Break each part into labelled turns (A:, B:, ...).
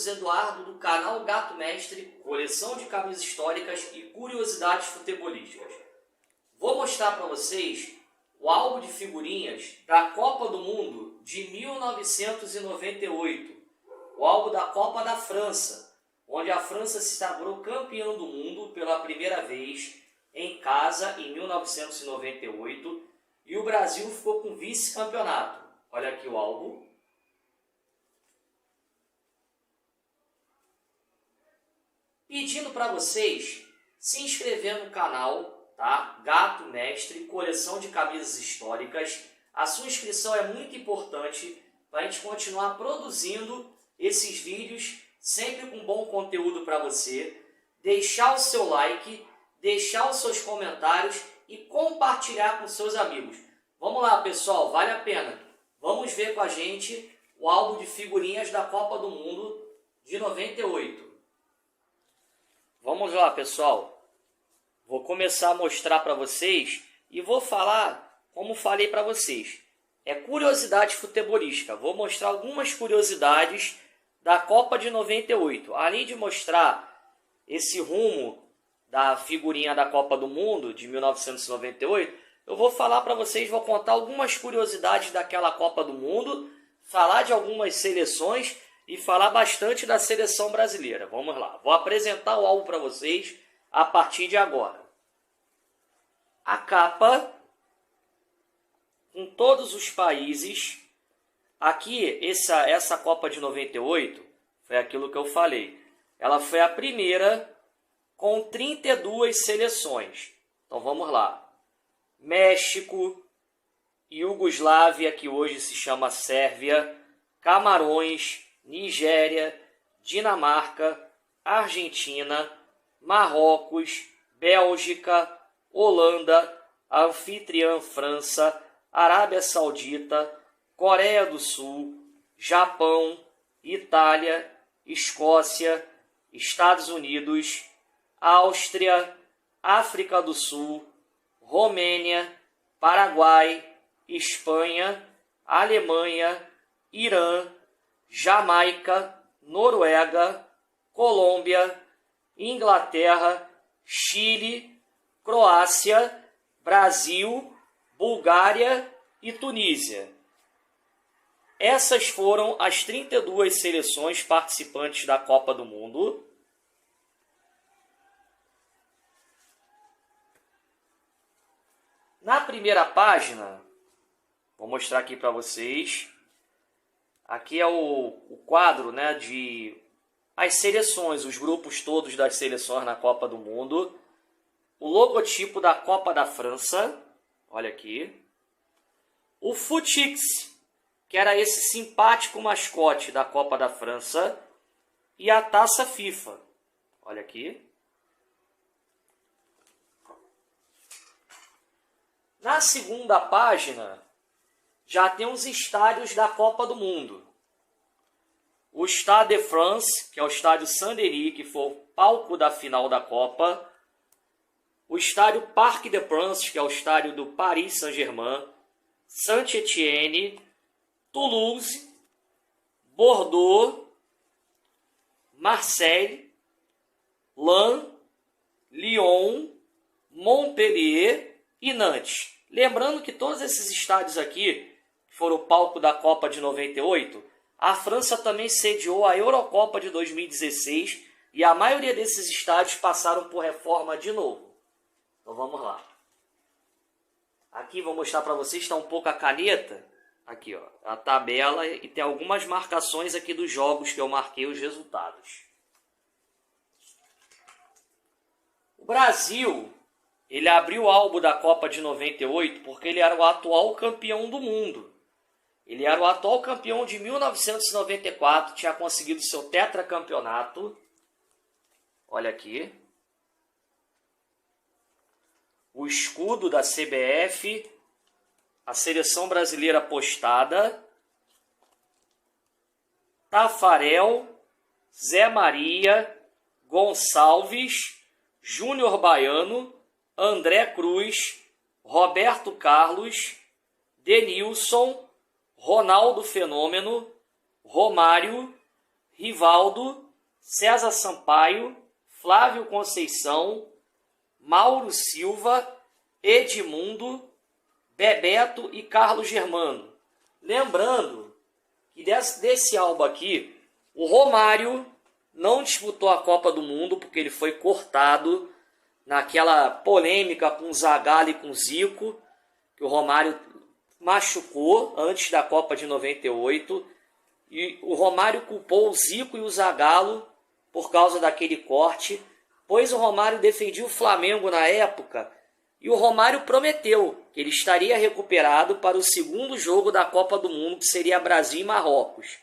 A: Marcos Eduardo do canal Gato Mestre, coleção de camisas históricas e curiosidades futebolísticas. Vou mostrar para vocês o álbum de figurinhas da Copa do Mundo de 1998, o álbum da Copa da França, onde a França se sagrou campeã do mundo pela primeira vez em casa em 1998 e o Brasil ficou com vice-campeonato. Olha aqui o álbum. Pedindo para vocês se inscrever no canal, tá? Gato Mestre, coleção de camisas históricas. A sua inscrição é muito importante para a gente continuar produzindo esses vídeos, sempre com bom conteúdo para você. Deixar o seu like, deixar os seus comentários e compartilhar com seus amigos. Vamos lá, pessoal, vale a pena. Vamos ver com a gente o álbum de figurinhas da Copa do Mundo de 98. Vamos lá, pessoal. Vou começar a mostrar para vocês e vou falar, como falei para vocês, é curiosidade futebolística. Vou mostrar algumas curiosidades da Copa de 98. Além de mostrar esse rumo da figurinha da Copa do Mundo de 1998, eu vou falar para vocês, vou contar algumas curiosidades daquela Copa do Mundo, falar de algumas seleções e falar bastante da seleção brasileira. Vamos lá, vou apresentar o álbum para vocês a partir de agora. A capa com todos os países. Aqui, essa Copa de 98 foi aquilo que eu falei. Ela foi a primeira com 32 seleções. Então vamos lá. México, Iugoslávia, que hoje se chama Sérvia, Camarões, Nigéria, Dinamarca, Argentina, Marrocos, Bélgica, Holanda, a anfitriã França, Arábia Saudita, Coreia do Sul, Japão, Itália, Escócia, Estados Unidos, Áustria, África do Sul, Romênia, Paraguai, Espanha, Alemanha, Irã, Jamaica, Noruega, Colômbia, Inglaterra, Chile, Croácia, Brasil, Bulgária e Tunísia. Essas foram as 32 seleções participantes da Copa do Mundo. Na primeira página, vou mostrar aqui para vocês. Aqui é o quadro, né, de as seleções, os grupos todos das seleções na Copa do Mundo. O logotipo da Copa da França, olha aqui. O Futix, que era esse simpático mascote da Copa da França. E a taça FIFA, olha aqui. Na segunda página, já tem os estádios da Copa do Mundo. O Stade de France, que é o estádio Saint-Denis, que foi o palco da final da Copa. O estádio Parc des Princes, que é o estádio do Paris Saint-Germain. Saint-Étienne, Toulouse, Bordeaux, Marseille, Lens, Lyon, Montpellier e Nantes. Lembrando que todos esses estádios aqui, que foram o palco da Copa de 98, a França também sediou a Eurocopa de 2016 e a maioria desses estádios passaram por reforma de novo. Então vamos lá. Aqui vou mostrar para vocês, está um pouco a caneta, aqui ó, a tabela, e tem algumas marcações aqui dos jogos que eu marquei os resultados. O Brasil, ele abriu o álbum da Copa de 98 porque ele era o atual campeão do mundo. Ele era o atual campeão de 1994, tinha conseguido seu tetracampeonato. Olha aqui. O escudo da CBF, a seleção brasileira postada, Tafarel, Zé Maria, Gonçalves, Júnior Baiano, André Cruz, Roberto Carlos, Denilson, Ronaldo Fenômeno, Romário, Rivaldo, César Sampaio, Flávio Conceição, Mauro Silva, Edmundo, Bebeto e Carlos Germano. Lembrando que desse álbum aqui, o Romário não disputou a Copa do Mundo porque ele foi cortado naquela polêmica com o Zagallo e com o Zico, que o Romário machucou antes da Copa de 98, e o Romário culpou o Zico e o Zagallo por causa daquele corte, pois o Romário defendia o Flamengo na época, e o Romário prometeu que ele estaria recuperado para o segundo jogo da Copa do Mundo, que seria Brasil e Marrocos.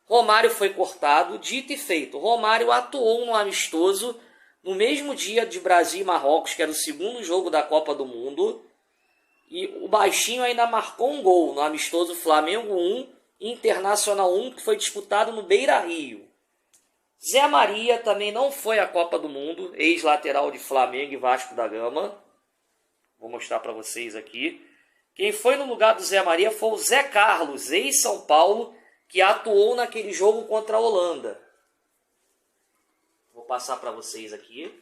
A: Romário foi cortado, dito e feito. Romário atuou no amistoso no mesmo dia de Brasil e Marrocos, que era o segundo jogo da Copa do Mundo, e o baixinho ainda marcou um gol no amistoso Flamengo 1, Internacional 1, que foi disputado no Beira-Rio. Zé Maria também não foi à Copa do Mundo, ex-lateral de Flamengo e Vasco da Gama. Vou mostrar para vocês aqui. Quem foi no lugar do Zé Maria foi o Zé Carlos, ex-São Paulo, que atuou naquele jogo contra a Holanda. Vou passar para vocês aqui.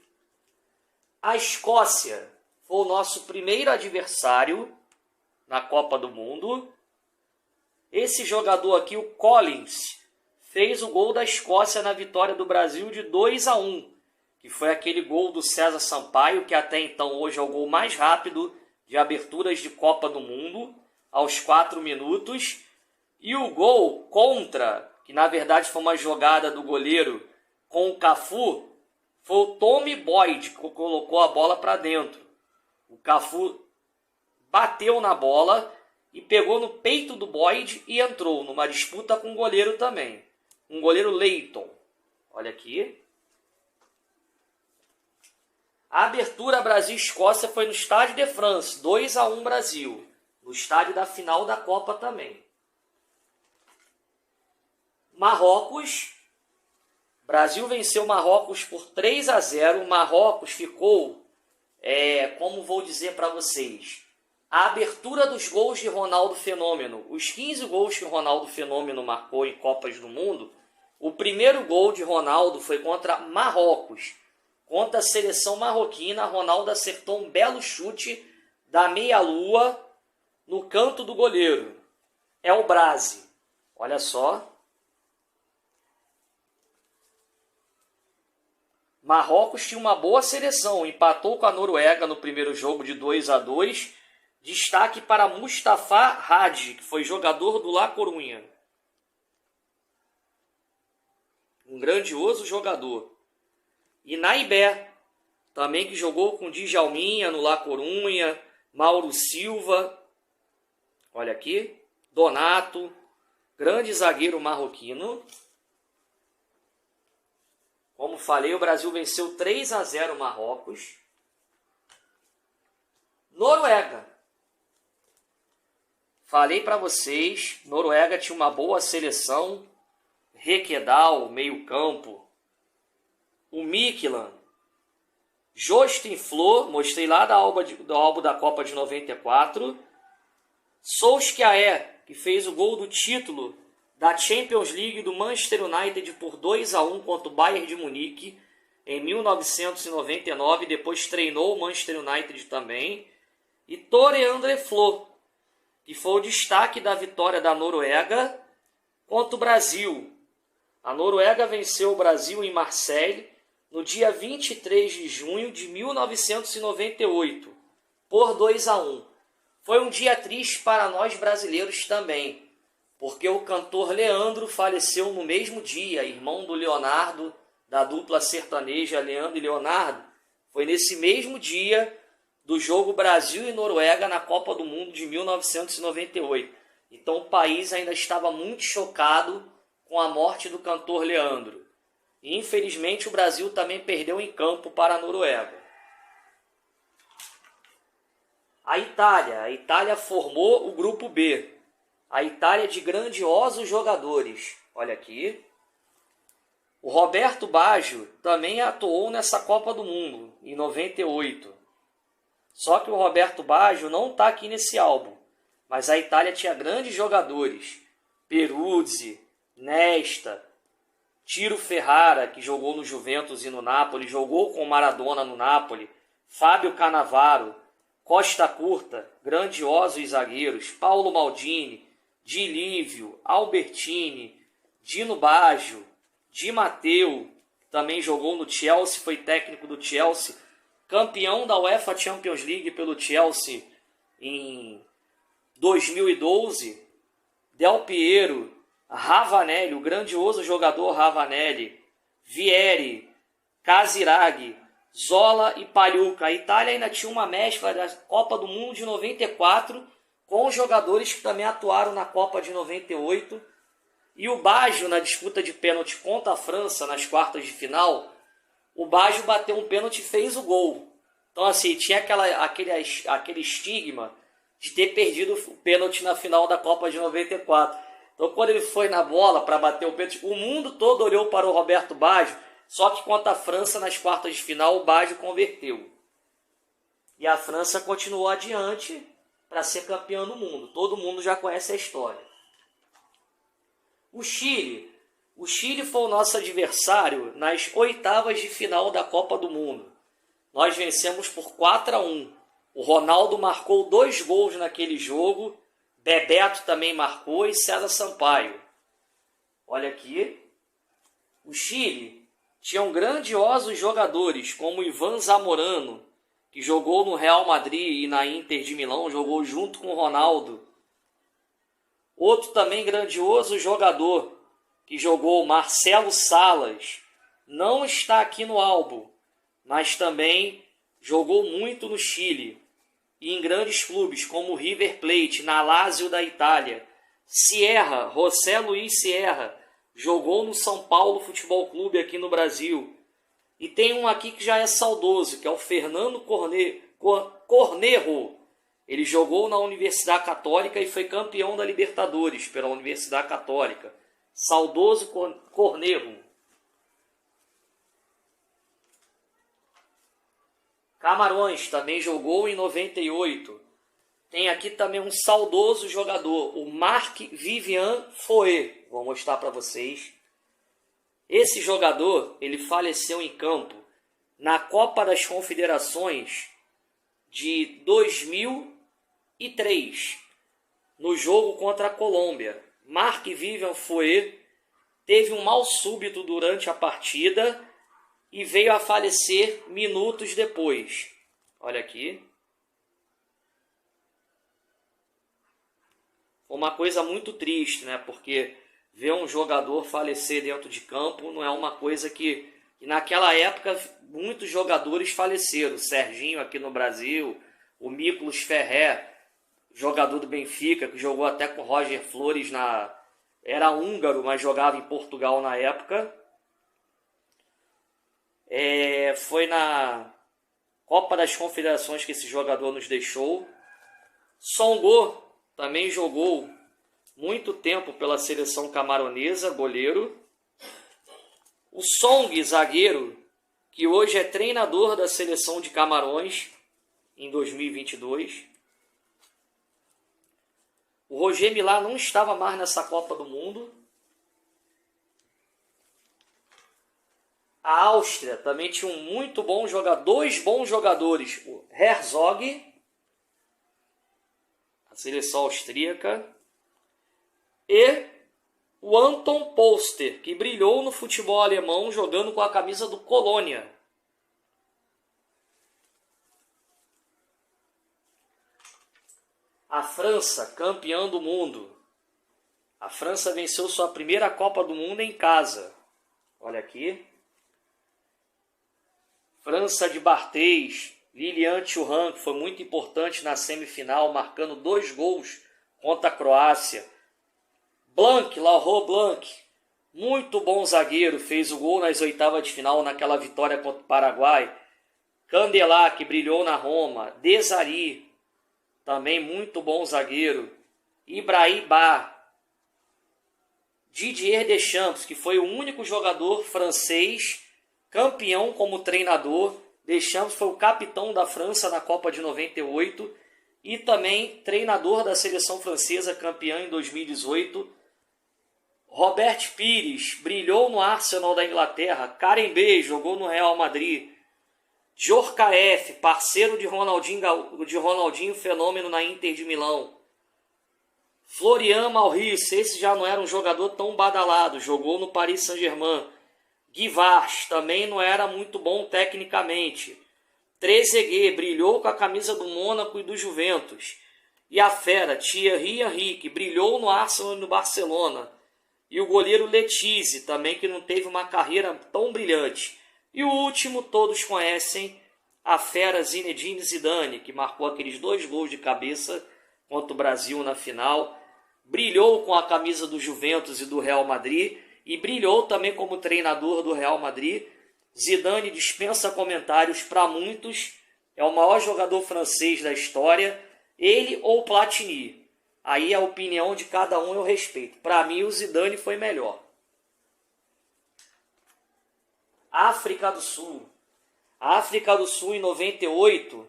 A: A Escócia foi o nosso primeiro adversário na Copa do Mundo. Esse jogador aqui, o Collins, fez o gol da Escócia na vitória do Brasil de 2-1, que foi aquele gol do César Sampaio, que até então hoje é o gol mais rápido de aberturas de Copa do Mundo, aos 4 minutos. E o gol contra, que na verdade foi uma jogada do goleiro com o Cafu, foi o Tommy Boyd que colocou a bola para dentro. O Cafu bateu na bola e pegou no peito do Boyd e entrou numa disputa com o goleiro também. Um goleiro Leighton. Olha aqui. A abertura Brasil-Escócia foi no Stade de France, 2-1 Brasil. No estádio da final da Copa também. Marrocos. Brasil venceu Marrocos por 3-0. Marrocos ficou, como vou dizer para vocês, a abertura dos gols de Ronaldo Fenômeno. Os 15 gols que o Ronaldo Fenômeno marcou em Copas do Mundo, o primeiro gol de Ronaldo foi contra Marrocos. Contra a seleção marroquina, Ronaldo acertou um belo chute da meia-lua no canto do goleiro. É o Brasi. Olha só. Marrocos tinha uma boa seleção, empatou com a Noruega no primeiro jogo de 2-2. Destaque para Mustafa Hadji, que foi jogador do La Coruña. Um grandioso jogador. E Naibé, também que jogou com Djalminha no La Coruña, Mauro Silva, olha aqui, Donato, grande zagueiro marroquino. Como falei, o Brasil venceu 3-0 Marrocos. Noruega. Falei para vocês, Noruega tinha uma boa seleção. Rekedal, meio campo. O Mikkeland. Jostein Flor, mostrei lá do álbum da Copa de 94. Solskjaer, que fez o gol do título da Champions League do Manchester United por 2-1 contra o Bayern de Munique em 1999. Depois treinou o Manchester United também. E Tore André Flo, que foi o destaque da vitória da Noruega contra o Brasil. A Noruega venceu o Brasil em Marseille no dia 23 de junho de 1998, por 2-1. Foi um dia triste para nós brasileiros também, porque o cantor Leandro faleceu no mesmo dia, irmão do Leonardo, da dupla sertaneja Leandro e Leonardo. Foi nesse mesmo dia do jogo Brasil e Noruega na Copa do Mundo de 1998. Então o país ainda estava muito chocado com a morte do cantor Leandro. E infelizmente o Brasil também perdeu em campo para a Noruega. A Itália formou o grupo B. A Itália de grandiosos jogadores. Olha aqui. O Roberto Baggio também atuou nessa Copa do Mundo, em 98. Só que o Roberto Baggio não está aqui nesse álbum. Mas a Itália tinha grandes jogadores. Peruzzi, Nesta, Tiro Ferrara, que jogou no Juventus e no Napoli, jogou com Maradona no Napoli, Fábio Cannavaro, Costa Curta, grandiosos zagueiros, Paulo Maldini, Di Lívio, Albertini, Dino Baggio, Di Matteo, também jogou no Chelsea, foi técnico do Chelsea, campeão da UEFA Champions League pelo Chelsea em 2012, Del Piero, Ravanelli, o grandioso jogador Ravanelli, Vieri, Casiraghi, Zola e Pagliuca. A Itália ainda tinha uma mescla da Copa do Mundo de 94 com jogadores que também atuaram na Copa de 98. E o Baggio, na disputa de pênalti contra a França nas quartas de final, o Baggio bateu um pênalti e fez o gol. Então, assim, tinha aquele estigma de ter perdido o pênalti na final da Copa de 94. Então, quando ele foi na bola para bater o pênalti, o mundo todo olhou para o Roberto Baggio, só que contra a França, nas quartas de final, o Baggio converteu. E a França continuou adiante para ser campeã do mundo. Todo mundo já conhece a história. O Chile foi o nosso adversário nas oitavas de final da Copa do Mundo. Nós vencemos por 4-1. O Ronaldo marcou 2 gols naquele jogo, Bebeto também marcou e César Sampaio. Olha aqui. O Chile tinha grandiosos jogadores como Ivan Zamorano, que jogou no Real Madrid e na Inter de Milão, jogou junto com o Ronaldo. Outro também grandioso jogador que jogou, Marcelo Salas, não está aqui no álbum, mas também jogou muito no Chile e em grandes clubes como o River Plate, na Lazio da Itália. Sierra, José Luiz Sierra, jogou no São Paulo Futebol Clube aqui no Brasil. E tem um aqui que já é saudoso, que é o Fernando Cornejo. Ele jogou na Universidade Católica e foi campeão da Libertadores pela Universidade Católica. Saudoso Cornejo. Camarões também jogou em 98. Tem aqui também um saudoso jogador, o Marc-Vivien Foé. Vou mostrar para vocês. Esse jogador, ele faleceu em campo na Copa das Confederações de 2003, no jogo contra a Colômbia. Marc-Vivien Foé teve um mal súbito durante a partida e veio a falecer minutos depois. Olha aqui. Foi uma coisa muito triste, né? Porque ver um jogador falecer dentro de campo não é uma coisa que naquela época muitos jogadores faleceram. O Serginho aqui no Brasil, o Miklos Ferrer, jogador do Benfica, que jogou até com Roger Flores, era húngaro, mas jogava em Portugal na época. Foi na Copa das Confederações que esse jogador nos deixou. Songo também jogou muito tempo pela seleção camaronesa, goleiro. O Song, zagueiro, que hoje é treinador da seleção de Camarões em 2022. O Roger Milá não estava mais nessa Copa do Mundo. A Áustria também tinha um muito bom jogador, 2 bons jogadores, o Herzog, a seleção austríaca, e o Anton Polster, que brilhou no futebol alemão jogando com a camisa do Colônia. A França, campeã do mundo. A França venceu sua primeira Copa do Mundo em casa. Olha aqui. França de Barthez, Lilian Thuram, que foi muito importante na semifinal, marcando 2 gols contra a Croácia. Laurent Blanc, muito bom zagueiro, fez o gol nas oitavas de final naquela vitória contra o Paraguai. Candelá, que brilhou na Roma. Desari, também muito bom zagueiro. Ibrahim Ba. Didier Deschamps, que foi o único jogador francês campeão como treinador. Deschamps foi o capitão da França na Copa de 98 e também treinador da seleção francesa, campeã em 2018. Robert Pires brilhou no Arsenal da Inglaterra. Karen B jogou no Real Madrid. Djorkaeff, parceiro de Ronaldinho Fenômeno na Inter de Milão. Florian Maurice, esse já não era um jogador tão badalado, jogou no Paris Saint-Germain. Guivars, também não era muito bom tecnicamente. Trezeguet, brilhou com a camisa do Mônaco e do Juventus. E a fera, Thierry Henry, que brilhou no Arsenal e no Barcelona. E o goleiro Letizia, também que não teve uma carreira tão brilhante. E o último, todos conhecem, a fera Zinedine Zidane, que marcou aqueles 2 gols de cabeça contra o Brasil na final. Brilhou com a camisa do Juventus e do Real Madrid. E brilhou também como treinador do Real Madrid. Zidane dispensa comentários para muitos. É o maior jogador francês da história. Ele ou Platini. Aí a opinião de cada um eu respeito. Para mim o Zidane foi melhor. África do Sul. A África do Sul em 98,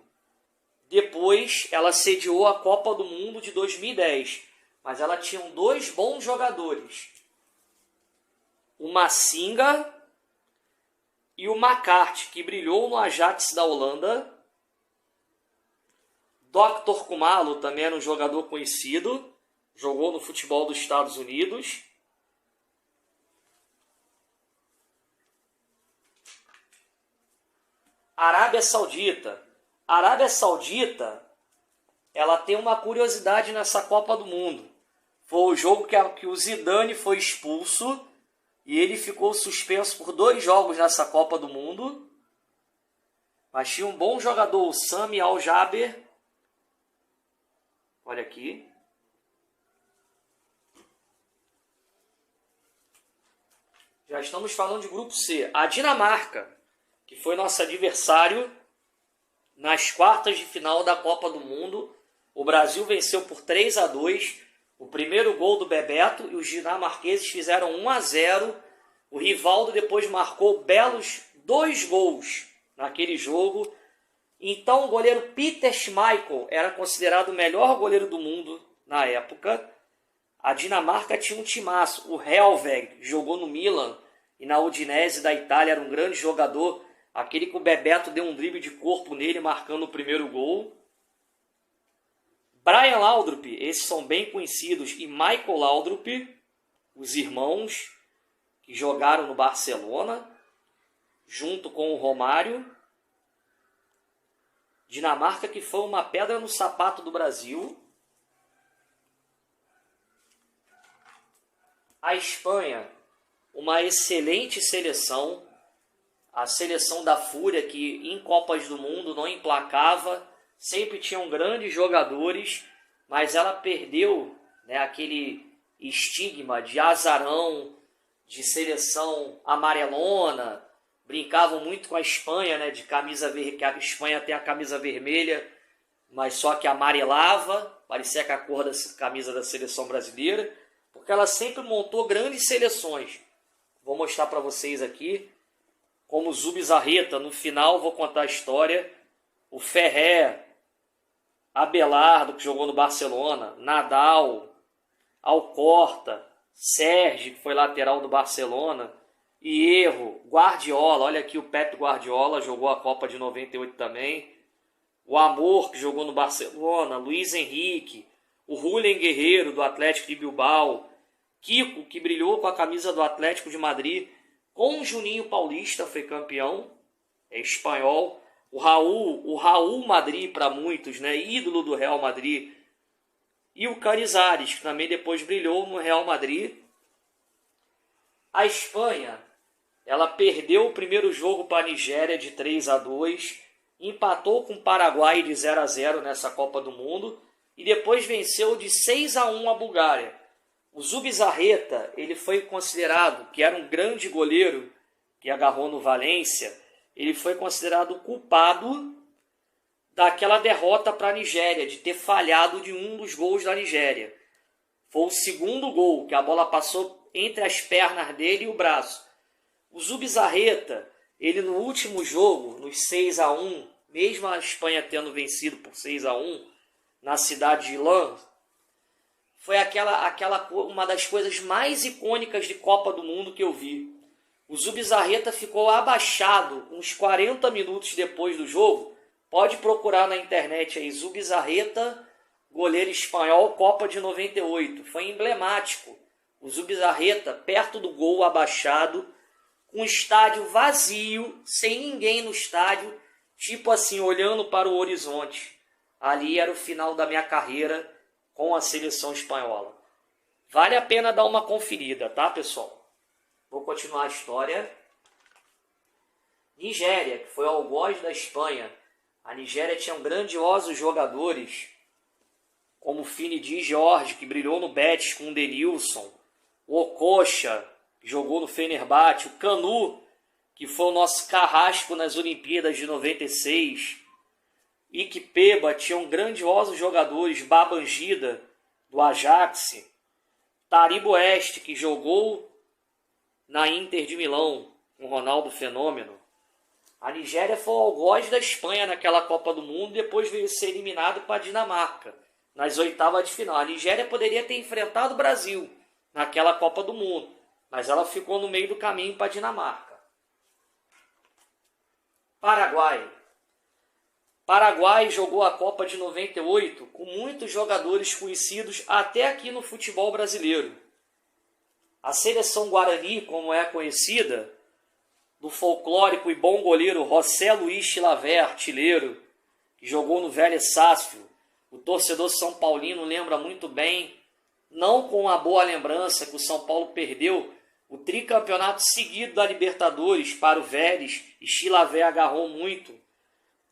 A: depois ela sediou a Copa do Mundo de 2010. Mas ela tinha 2 bons jogadores. O Massinga e o McCarthy, que brilhou no Ajax da Holanda. Dr. Kumalo também era um jogador conhecido. Jogou no futebol dos Estados Unidos. Arábia Saudita. A Arábia Saudita, ela tem uma curiosidade nessa Copa do Mundo. Foi o jogo que o Zidane foi expulso e ele ficou suspenso por 2 jogos nessa Copa do Mundo. Mas tinha um bom jogador, o Sami Al-Jaber. Olha aqui. Já estamos falando de grupo C. A Dinamarca, que foi nosso adversário nas quartas de final da Copa do Mundo. O Brasil venceu por 3-2. O primeiro gol do Bebeto e os dinamarqueses fizeram 1-0. O Rivaldo depois marcou belos 2 gols naquele jogo. Então o goleiro Peter Schmeichel era considerado o melhor goleiro do mundo na época. A Dinamarca tinha um timaço. O Helveg jogou no Milan e na Udinese da Itália, era um grande jogador. Aquele que o Bebeto deu um drible de corpo nele, marcando o primeiro gol. Brian Laudrup, esses são bem conhecidos, e Michael Laudrup, os irmãos que jogaram no Barcelona, junto com o Romário. Dinamarca, que foi uma pedra no sapato do Brasil. A Espanha, uma excelente seleção. A seleção da Fúria, que em Copas do Mundo não emplacava, sempre tinham grandes jogadores, mas ela perdeu, né, aquele estigma de azarão, de seleção amarelona. Brincavam muito com a Espanha, né, de camisa vermelha, que a Espanha tem a camisa vermelha, mas só que amarelava, parecia com a cor da camisa da seleção brasileira, porque ela sempre montou grandes seleções. Vou mostrar para vocês aqui, como o Zubizarreta. No final vou contar a história. O Ferrer, Abelardo, que jogou no Barcelona, Nadal, Alcorta, Sérgio, que foi lateral do Barcelona, Hierro, Guardiola. Olha aqui o Pep Guardiola, jogou a Copa de 98 também. O Amor, que jogou no Barcelona, Luiz Henrique, o Julen Guerreiro, do Atlético de Bilbao, Kiko, que brilhou com a camisa do Atlético de Madrid, com o Juninho Paulista, foi campeão, é espanhol. O Raul Madrid para muitos, né, ídolo do Real Madrid. E o Canizares, que também depois brilhou no Real Madrid. A Espanha, ela perdeu o primeiro jogo para a Nigéria de 3-2, empatou com o Paraguai de 0-0 nessa Copa do Mundo e depois venceu de 6-1 a Bulgária. O Zubizarreta, ele foi considerado, que era um grande goleiro, que agarrou no Valência, ele foi considerado culpado daquela derrota para a Nigéria, de ter falhado de um dos gols da Nigéria. Foi o segundo gol, que a bola passou entre as pernas dele e o braço. O Zubizarreta, ele no último jogo, nos 6-1, mesmo a Espanha tendo vencido por 6-1, na cidade de Lens, foi uma das coisas mais icônicas de Copa do Mundo que eu vi. O Zubizarreta ficou abaixado uns 40 minutos depois do jogo. Pode procurar na internet aí, Zubizarreta, goleiro espanhol, Copa de 98. Foi emblemático. O Zubizarreta, perto do gol, abaixado, com o estádio vazio, sem ninguém no estádio, tipo assim, olhando para o horizonte. Ali era o final da minha carreira com a seleção espanhola. Vale a pena dar uma conferida, tá, pessoal? Vou continuar a história. Nigéria, que foi o algoz da Espanha. A Nigéria tinha grandiosos jogadores, como o Finidi George, que brilhou no Betis com o Denilson, o Okocha, que jogou no Fenerbahçe, o Canu, que foi o nosso carrasco nas Olimpíadas de 96, Ikpeba, tinham grandiosos jogadores, Babangida, do Ajax, Taribo Oeste, que jogou na Inter de Milão, com Ronaldo Fenômeno. A Nigéria foi o algoz da Espanha naquela Copa do Mundo, depois veio ser eliminado para a Dinamarca, nas oitavas de final. A Nigéria poderia ter enfrentado o Brasil naquela Copa do Mundo, mas ela ficou no meio do caminho para a Dinamarca. Paraguai. Paraguai jogou a Copa de 98 com muitos jogadores conhecidos até aqui no futebol brasileiro. A seleção Guarani, como é conhecida, do folclórico e bom goleiro José Luiz Chilavert, artilheiro, que jogou no Vélez Sarsfield. O torcedor são paulino lembra muito bem, não com a boa lembrança que o São Paulo perdeu o tricampeonato seguido da Libertadores para o Vélez e Chilavert agarrou muito.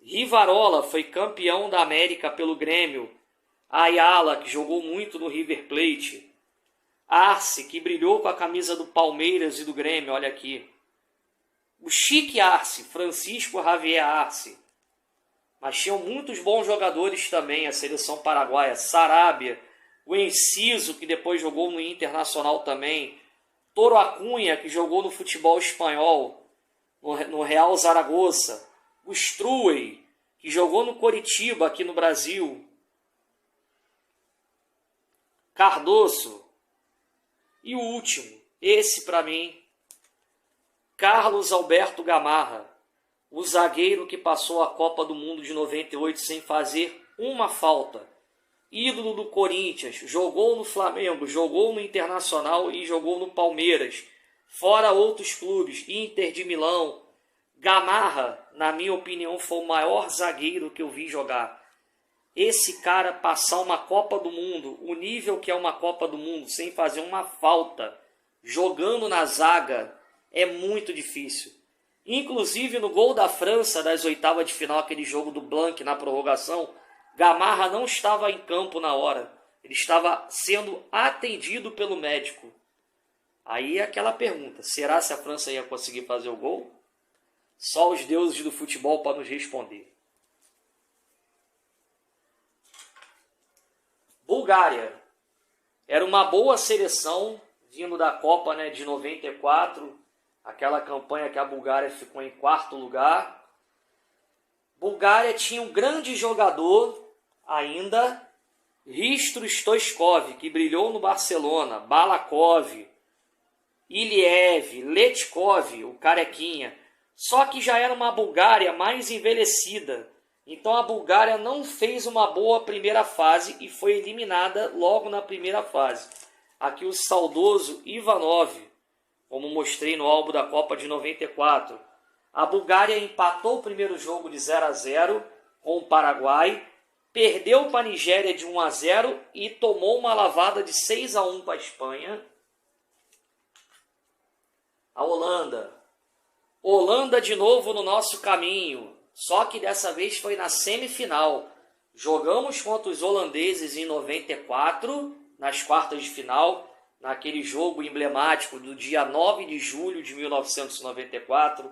A: Rivarola foi campeão da América pelo Grêmio. Ayala, que jogou muito no River Plate. Arce, que brilhou com a camisa do Palmeiras e do Grêmio, olha aqui. O Chique Arce, Francisco Javier Arce. Mas tinham muitos bons jogadores também, a seleção paraguaia. Sarabia, o Enciso, que depois jogou no Internacional também. Toro Acunha, que jogou no futebol espanhol, no Real Zaragoza. O Struey, que jogou no Coritiba aqui no Brasil. Cardoso. E o último, esse para mim, Carlos Alberto Gamarra, o zagueiro que passou a Copa do Mundo de 98 sem fazer uma falta. Ídolo do Corinthians, jogou no Flamengo, jogou no Internacional e jogou no Palmeiras. Fora outros clubes, Inter de Milão. Gamarra, na minha opinião, foi o maior zagueiro que eu vi jogar. Esse cara passar uma Copa do Mundo, o nível que é uma Copa do Mundo, sem fazer uma falta, jogando na zaga, é muito difícil. Inclusive no gol da França, das oitavas de final, aquele jogo do Blanc na prorrogação, Gamarra não estava em campo na hora. Ele estava sendo atendido pelo médico. Aí é aquela pergunta, será se a França ia conseguir fazer o gol? Só os deuses do futebol para nos responder. Bulgária. Era uma boa seleção, vindo da Copa, né, de 94, aquela campanha que a Bulgária ficou em quarto lugar. Bulgária tinha um grande jogador ainda, Hristo Stoichkov, que brilhou no Barcelona, Balakov, Iliev, Letkov, o carequinha. Só que já era uma Bulgária mais envelhecida. Então a Bulgária não fez uma boa primeira fase e foi eliminada logo na primeira fase. Aqui o saudoso Ivanov, como mostrei no álbum da Copa de 94. A Bulgária empatou o primeiro jogo de 0-0 com o Paraguai, perdeu para a Nigéria de 1-0 e tomou uma lavada de 6-1 para a Espanha. A Holanda. Holanda de novo no nosso caminho, só que dessa vez foi na semifinal. Jogamos contra os holandeses em 94, nas quartas de final, naquele jogo emblemático do dia 9 de julho de 1994.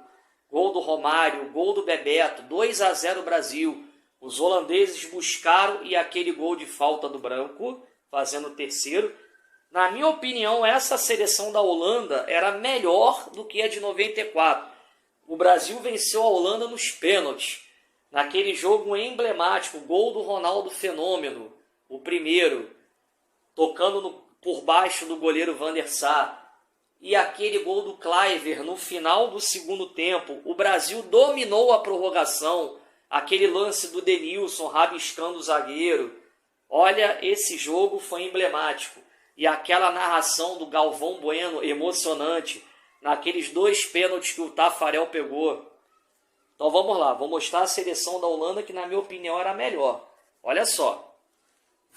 A: Gol do Romário, gol do Bebeto, 2-0 Brasil. Os holandeses buscaram e aquele gol de falta do Branco, fazendo o terceiro. Na minha opinião, essa seleção da Holanda era melhor do que a de 94. O Brasil venceu a Holanda nos pênaltis. Naquele jogo emblemático, gol do Ronaldo Fenômeno, o primeiro. tocando por baixo do goleiro Van der Sar. E aquele gol do Kluivert no final do segundo tempo. O Brasil dominou a prorrogação. Aquele lance do Denilson rabiscando o zagueiro. Olha, esse jogo foi emblemático. E aquela narração do Galvão Bueno, emocionante, naqueles 2 pênaltis que o Taffarel pegou. Então vamos lá, vou mostrar a seleção da Holanda que na minha opinião era a melhor. Olha só.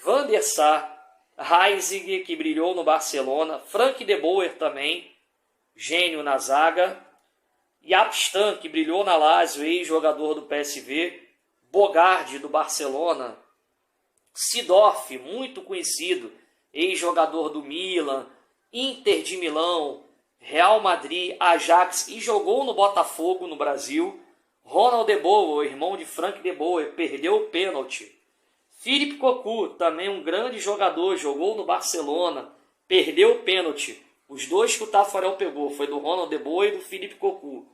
A: Van der Sar, Heizig, que brilhou no Barcelona, Frank de Boer também, gênio na zaga, Jaap Stam, que brilhou na Lazio, ex-jogador do PSV, Bogarde, do Barcelona, Seedorf, muito conhecido, ex-jogador do Milan, Inter de Milão, Real Madrid, Ajax e jogou no Botafogo no Brasil, Ronald de Boer, irmão de Frank de Boer, perdeu o pênalti. Philippe Cocu, também um grande jogador, jogou no Barcelona, perdeu o pênalti. Os 2 que o Taffarel pegou foi do Ronald de Boer e do Philippe Cocu.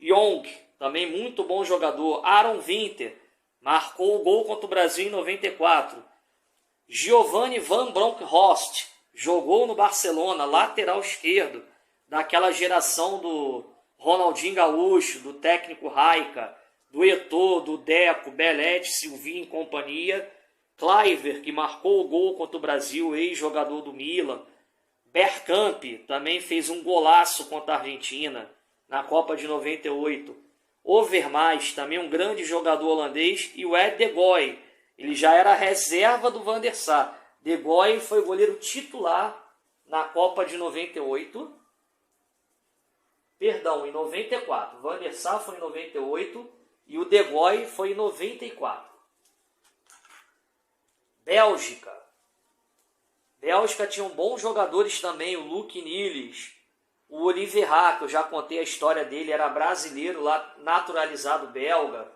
A: Young, também muito bom jogador. Aaron Winter, marcou o gol contra o Brasil em 94. Giovanni Van Bronckhorst, jogou no Barcelona, lateral esquerdo, daquela geração do Ronaldinho Gaúcho, do técnico Raica, do Eto'o, do Deco, Belletti, Silvinho e companhia. Kluivert, que marcou o gol contra o Brasil, ex-jogador do Milan. Bergkamp também fez um golaço contra a Argentina na Copa de 98. Overmars, também um grande jogador holandês. E o Ed de Goey, ele já era reserva do Van der Sar. De Goey foi goleiro titular na Copa de 98. Perdão, em 94. Van der Sar foi em 98 e o De Goey foi em 94. Bélgica. Bélgica tinha bons jogadores também, o Luc Niels, o Oliver Hack, eu já contei a história dele, era brasileiro, lá naturalizado belga.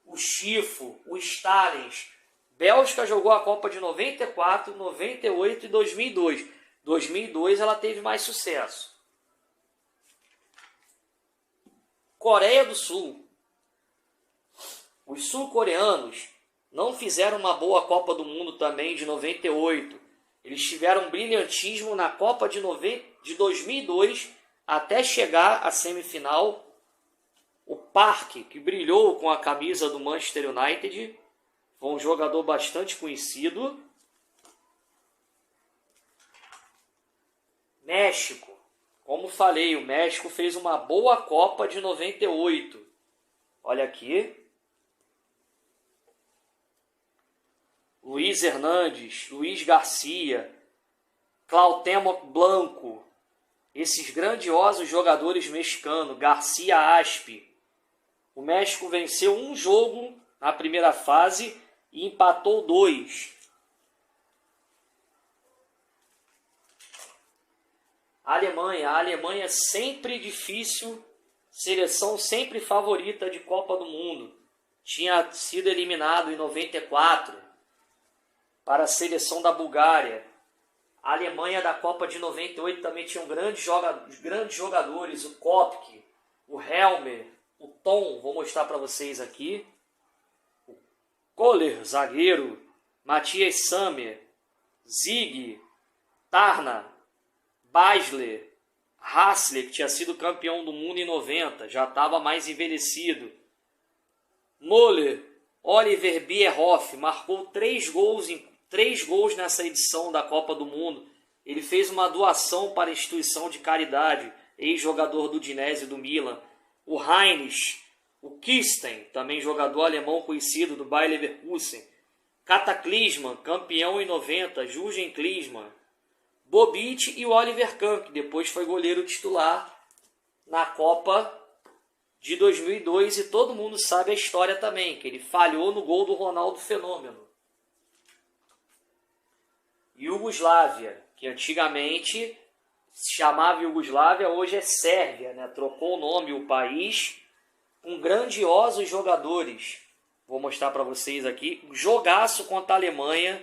A: O Chifo, o Stalins. Bélgica jogou a Copa de 94, 98 e 2002. 2002 ela teve mais sucesso. Coreia do Sul. Os sul-coreanos não fizeram uma boa Copa do Mundo também de 98. Eles tiveram um brilhantismo na Copa de 2002 até chegar à semifinal. O Park, que brilhou com a camisa do Manchester United, foi um jogador bastante conhecido. México. Como falei, o México fez uma boa Copa de 98. Olha aqui. Luiz Hernandes, Luiz Garcia, Cuauhtémoc Blanco, esses grandiosos jogadores mexicanos, Garcia Aspe. O México venceu um jogo na primeira fase e empatou 2. A Alemanha sempre difícil, seleção sempre favorita de Copa do Mundo. Tinha sido eliminado em 94 para a seleção da Bulgária. A Alemanha da Copa de 98 também tinha grandes jogadores, o Kopke, o Helmer, o Tom, vou mostrar para vocês aqui. O Kohler, zagueiro, Matthias Sammer, Zig, Tarna, Basler, Hassler, que tinha sido campeão do mundo em 90, já estava mais envelhecido. Müller, Oliver Bierhoff, marcou 3 gols nessa edição da Copa do Mundo. Ele fez uma doação para a instituição de caridade, ex-jogador do Udinese e do Milan. O Heinz, o Kirsten, também jogador alemão conhecido do Bayer Leverkusen. Kata Klinsmann, campeão em 90, Jürgen Klinsmann. Bobic e o Oliver Kahn, que depois foi goleiro titular na Copa de 2002, e todo mundo sabe a história também, que ele falhou no gol do Ronaldo Fenômeno. Iugoslávia, que antigamente se chamava Iugoslávia, hoje é Sérvia, né? Trocou o nome, o país, com grandiosos jogadores. Vou mostrar para vocês aqui, um jogaço contra a Alemanha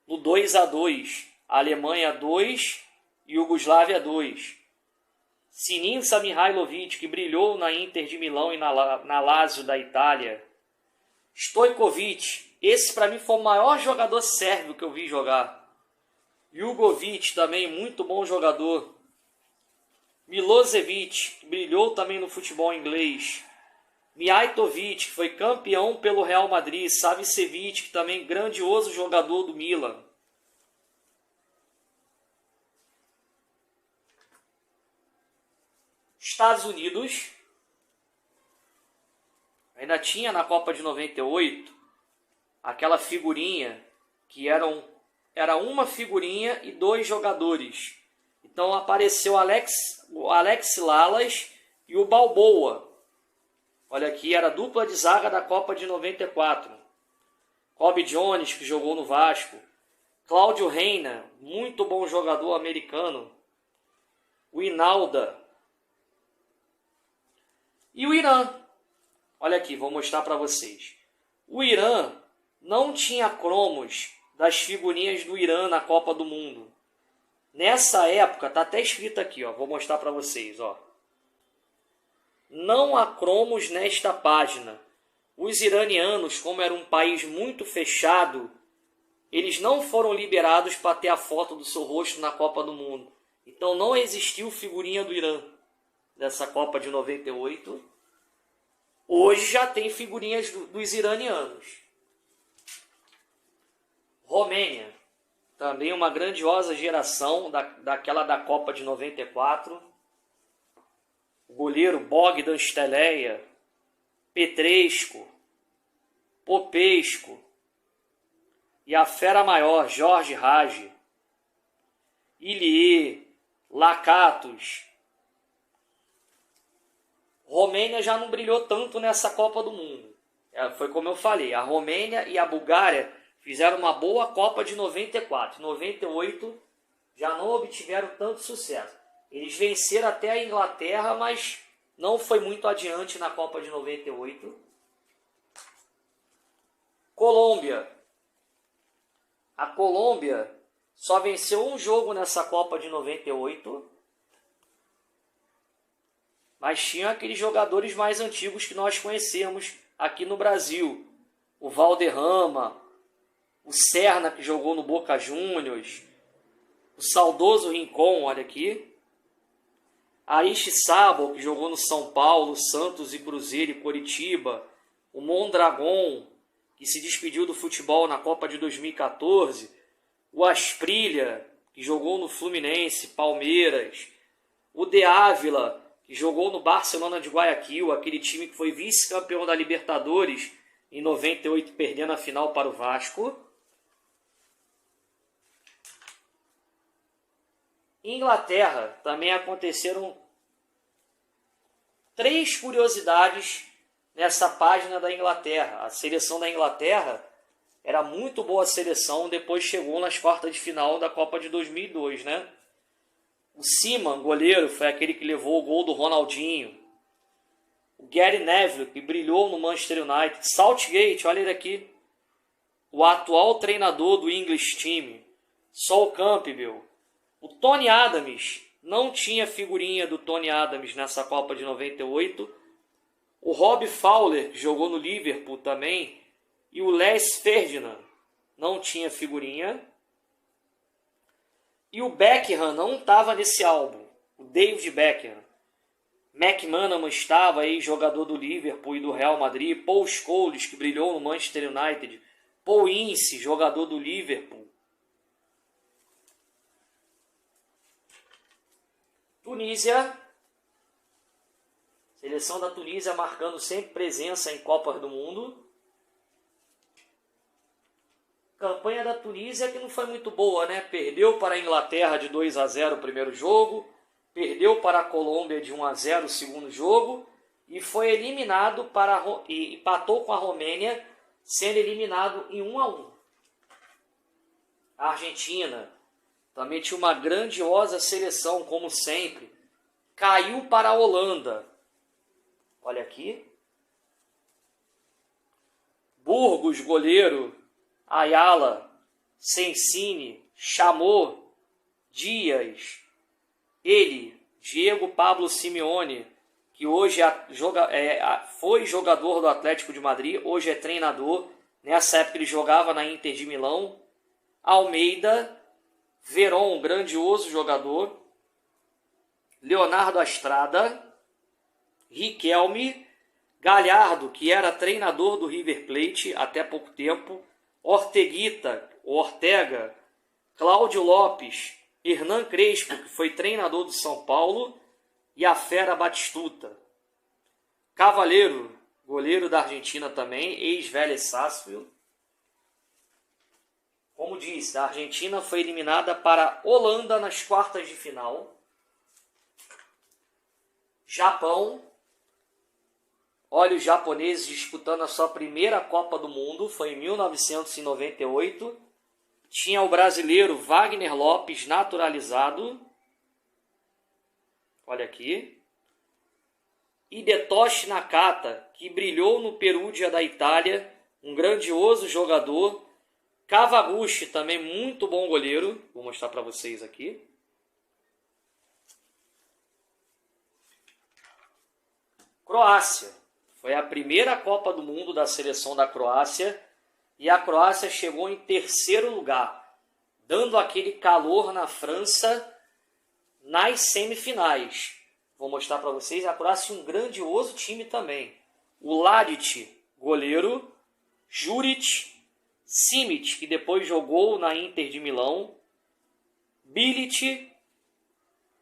A: no 2-2. Alemanha 2, Iugoslávia 2. Sinisa Mihajlovic, que brilhou na Inter de Milão e na Lazio da Itália. Stojkovic, esse para mim foi o maior jogador sérvio que eu vi jogar. Jugovic, também muito bom jogador. Milosevic, que brilhou também no futebol inglês. Mijatovic, que foi campeão pelo Real Madrid. Savicevic, que também grandioso jogador do Milan. Estados Unidos. Ainda tinha na Copa de 98 aquela figurinha que era uma figurinha e 2 jogadores. Então apareceu o Alex Lalas e o Balboa. Olha aqui, era a dupla de zaga da Copa de 94. Cobb Jones, que jogou no Vasco. Cláudio Reina, muito bom jogador americano. O Inalda. E o Irã. Olha aqui, vou mostrar para vocês. O Irã não tinha cromos das figurinhas do Irã na Copa do Mundo. Nessa época, tá até escrito aqui, ó, vou mostrar para vocês, ó. Não há cromos nesta página. Os iranianos, como era um país muito fechado, eles não foram liberados para ter a foto do seu rosto na Copa do Mundo. Então não existiu figurinha do Irã dessa Copa de 98. Hoje já tem figurinhas dos iranianos. Romênia. Também uma grandiosa geração daquela da Copa de 94. O goleiro Bogdan Steleia, Petrescu, Popescu e a fera maior Jorge Hagi, Ilie, Lakatos. Romênia já não brilhou tanto nessa Copa do Mundo. Foi como eu falei, a Romênia e a Bulgária fizeram uma boa Copa de 94. Em 98 já não obtiveram tanto sucesso. Eles venceram até a Inglaterra, mas não foi muito adiante na Copa de 98. Colômbia. A Colômbia só venceu um jogo nessa Copa de 98. Mas tinha aqueles jogadores mais antigos que nós conhecemos aqui no Brasil. O Valderrama, o Serna, que jogou no Boca Juniors, o saudoso Rincon, olha aqui. Aristizábal, que jogou no São Paulo, Santos e Cruzeiro e Coritiba. O Mondragon, que se despediu do futebol na Copa de 2014. O Asprilla, que jogou no Fluminense, Palmeiras. O De Ávila, que jogou no Barcelona de Guayaquil, aquele time que foi vice-campeão da Libertadores em 98, perdendo a final para o Vasco. Inglaterra, também aconteceram 3 curiosidades nessa página da Inglaterra. A seleção da Inglaterra era muito boa seleção, depois chegou nas quartas de final da Copa de 2002, né? O Seaman, goleiro, foi aquele que levou o gol do Ronaldinho. O Gary Neville, que brilhou no Manchester United. Southgate, olha ele aqui. O atual treinador do English Team. Sol Campbell. O Tony Adams, não tinha figurinha do Tony Adams nessa Copa de 98. O Rob Fowler, que jogou no Liverpool também. E o Les Ferdinand, não tinha figurinha. E o Beckham não estava nesse álbum. O David Beckham. McManaman estava aí, jogador do Liverpool e do Real Madrid. Paul Scholes, que brilhou no Manchester United. Paul Ince, jogador do Liverpool. Tunísia. Seleção da Tunísia marcando sempre presença em Copas do Mundo. Campanha da Tunísia que não foi muito boa, né? Perdeu para a Inglaterra de 2-0 o primeiro jogo. Perdeu para a Colômbia de 1-0 o segundo jogo. E foi eliminado e empatou com a Romênia, sendo eliminado em 1-1. A Argentina também tinha uma grandiosa seleção, como sempre. Caiu para a Holanda. Olha aqui. Burgos, goleiro. Ayala, Sensini, Chamou, Dias. Ele, Diego Pablo Simeone, que hoje foi jogador do Atlético de Madrid, hoje é treinador. Nessa época ele jogava na Inter de Milão. Almeida Veron, grandioso jogador. Leonardo Astrada. Riquelme. Galhardo, que era treinador do River Plate até pouco tempo. Ortega. Cláudio Lopes. Hernan Crespo, que foi treinador do São Paulo. E a fera Batistuta. Cavaleiro, goleiro da Argentina também, ex-Vélez Sarsfield. Como disse, a Argentina foi eliminada para a Holanda nas quartas de final. Japão. Olha os japoneses disputando a sua primeira Copa do Mundo, foi em 1998. Tinha o brasileiro Wagner Lopes, naturalizado. Olha aqui. Hidetoshi Nakata, que brilhou no Perugia da Itália, um grandioso jogador. Kawaguchi, também muito bom goleiro. Vou mostrar para vocês aqui. Croácia. Foi a primeira Copa do Mundo da seleção da Croácia. E a Croácia chegou em terceiro lugar, dando aquele calor na França nas semifinais. Vou mostrar para vocês, a Croácia um grandioso time também. O Ladic, goleiro. Juric, Simic, que depois jogou na Inter de Milão. Bilic,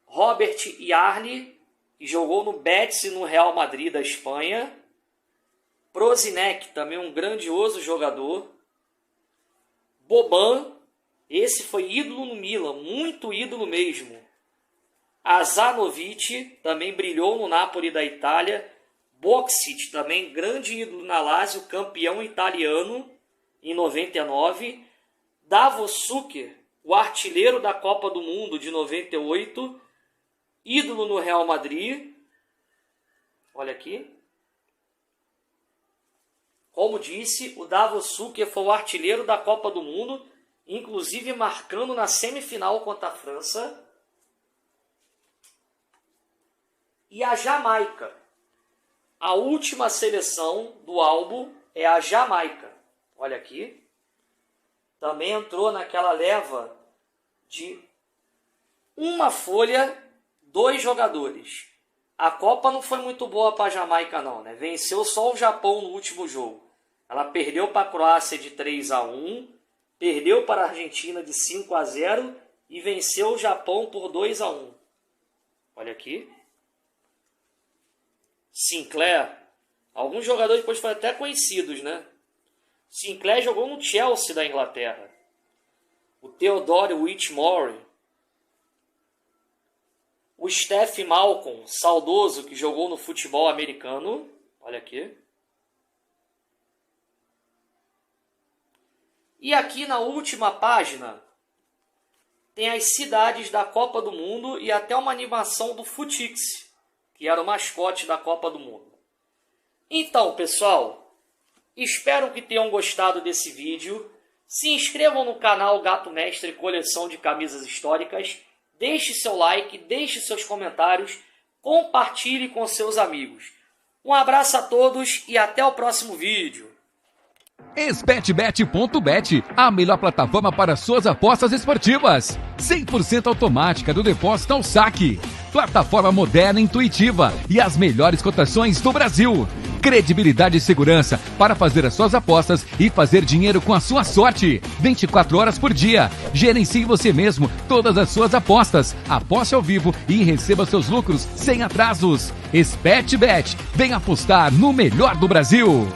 A: Robert Jarni, que jogou no Betis e no Real Madrid da Espanha. Prozinec, também um grandioso jogador. Boban, esse foi ídolo no Milan, muito ídolo mesmo. Azanovic, também brilhou no Napoli da Itália. Boksic, também grande ídolo na Lazio, campeão italiano em 99. Davos Suker, o artilheiro da Copa do Mundo de 98, ídolo no Real Madrid. Olha aqui. Como disse, o Davos Suker foi o artilheiro da Copa do Mundo, inclusive marcando na semifinal contra a França. E a Jamaica. A última seleção do álbum é a Jamaica. Olha aqui. Também entrou naquela leva de uma folha, 2 jogadores. A Copa não foi muito boa para a Jamaica não, né? Venceu só o Japão no último jogo. Ela perdeu para a Croácia de 3-1, perdeu para a Argentina de 5-0 e venceu o Japão por 2-1. Olha aqui. Sinclair. Alguns jogadores depois foram até conhecidos, né? Sinclair jogou no Chelsea da Inglaterra. O Theodore Whitmore. O Steph Malcolm, saudoso, que jogou no futebol americano. Olha aqui. E aqui na última página tem as cidades da Copa do Mundo e até uma animação do Futix, que era o mascote da Copa do Mundo. Então, pessoal, espero que tenham gostado desse vídeo. Se inscrevam no canal Gato Mestre Coleção de Camisas Históricas. Deixe seu like, deixe seus comentários, compartilhe com seus amigos. Um abraço a todos e até o próximo vídeo.
B: Expetbet.bet, a melhor plataforma para suas apostas esportivas. 100% automática do depósito ao saque. Plataforma moderna e intuitiva e as melhores cotações do Brasil. Credibilidade e segurança para fazer as suas apostas e fazer dinheiro com a sua sorte. 24 horas por dia. Gerencie você mesmo todas as suas apostas. Aposte ao vivo e receba seus lucros sem atrasos. Expetbet, vem apostar no melhor do Brasil.